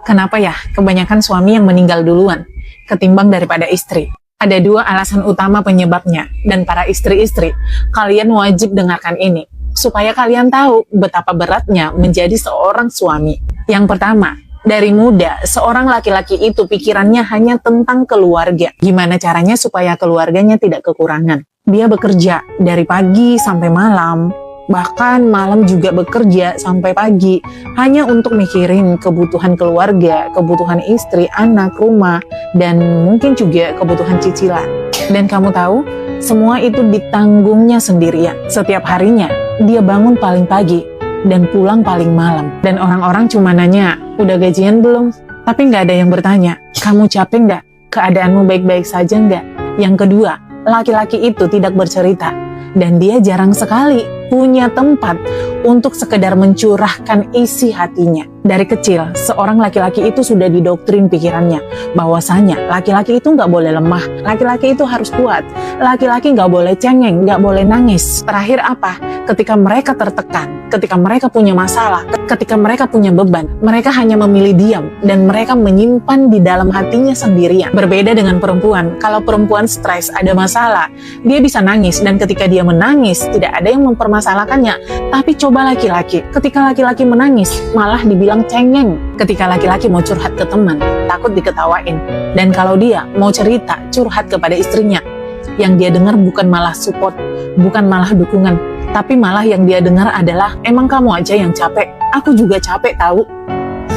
Kenapa ya kebanyakan suami yang meninggal duluan ketimbang daripada istri? Ada dua alasan utama penyebabnya, dan para istri-istri, kalian wajib dengarkan ini, supaya kalian tahu betapa beratnya menjadi seorang suami. Yang pertama, dari muda, seorang laki-laki itu pikirannya hanya tentang keluarga. Gimana caranya supaya keluarganya tidak kekurangan? Dia bekerja dari pagi sampai malam, bahkan malam juga bekerja sampai pagi, hanya untuk mikirin kebutuhan keluarga, kebutuhan istri, anak, rumah, dan mungkin juga kebutuhan cicilan. Dan kamu tahu, semua itu ditanggungnya sendirian. Setiap harinya, dia bangun paling pagi dan pulang paling malam. Dan orang-orang cuma nanya, udah gajian belum? Tapi nggak ada yang bertanya, kamu capek nggak? Keadaanmu baik-baik saja nggak? Yang kedua, laki-laki itu tidak bercerita. Dan dia jarang sekali punya tempat untuk sekedar mencurahkan isi hatinya. Dari kecil, seorang laki-laki itu sudah didoktrin pikirannya bahwasanya laki-laki itu nggak boleh lemah, laki-laki itu harus kuat, laki-laki nggak boleh cengeng, nggak boleh nangis. Terakhir apa? Ketika mereka tertekan, ketika mereka punya masalah, ketika mereka punya beban, mereka hanya memilih diam dan mereka menyimpan di dalam hatinya sendirian. Berbeda dengan perempuan, kalau perempuan stres, ada masalah, dia bisa nangis, dan ketika dia menangis, tidak ada yang mempermasalahkannya. Tapi coba laki-laki, ketika laki-laki menangis, malah dibilang cengeng. Ketika laki-laki mau curhat ke teman, takut diketawain. Dan kalau dia mau cerita, curhat kepada istrinya, yang dia dengar bukan malah support, bukan malah dukungan, tapi malah yang dia dengar adalah, emang kamu aja yang capek, aku juga capek tahu.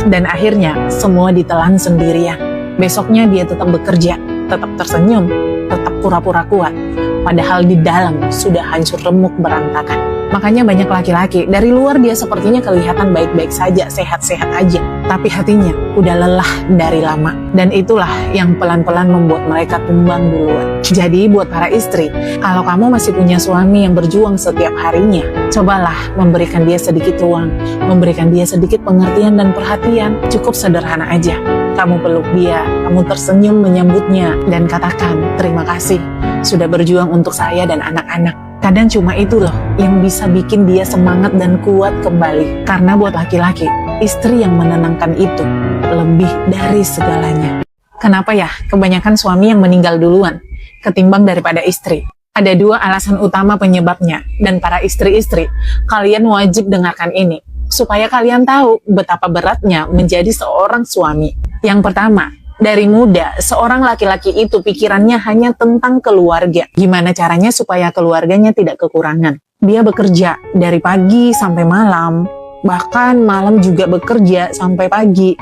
Dan akhirnya, semua ditelan sendirian. Besoknya dia tetap bekerja, tetap tersenyum, tetap pura-pura kuat, padahal di dalam sudah hancur remuk berantakan. Makanya banyak laki-laki, dari luar dia sepertinya kelihatan baik-baik saja, sehat-sehat aja, tapi hatinya udah lelah dari lama. Dan itulah yang pelan-pelan membuat mereka tumbang duluan. Jadi buat para istri, kalau kamu masih punya suami yang berjuang setiap harinya, cobalah memberikan dia sedikit ruang, memberikan dia sedikit pengertian dan perhatian. Cukup sederhana aja. Kamu peluk dia, kamu tersenyum menyambutnya, dan katakan terima kasih sudah berjuang untuk saya dan anak-anak. Kadang cuma itu loh yang bisa bikin dia semangat dan kuat kembali. Karena buat laki-laki, istri yang menenangkan itu lebih dari segalanya. Kenapa ya kebanyakan suami yang meninggal duluan ketimbang daripada istri? Ada dua alasan utama penyebabnya, dan para istri-istri, kalian wajib dengarkan ini, supaya kalian tahu betapa beratnya menjadi seorang suami. Yang pertama, dari muda, seorang laki-laki itu pikirannya hanya tentang keluarga. Gimana caranya supaya keluarganya tidak kekurangan? Dia bekerja dari pagi sampai malam, bahkan malam juga bekerja sampai pagi,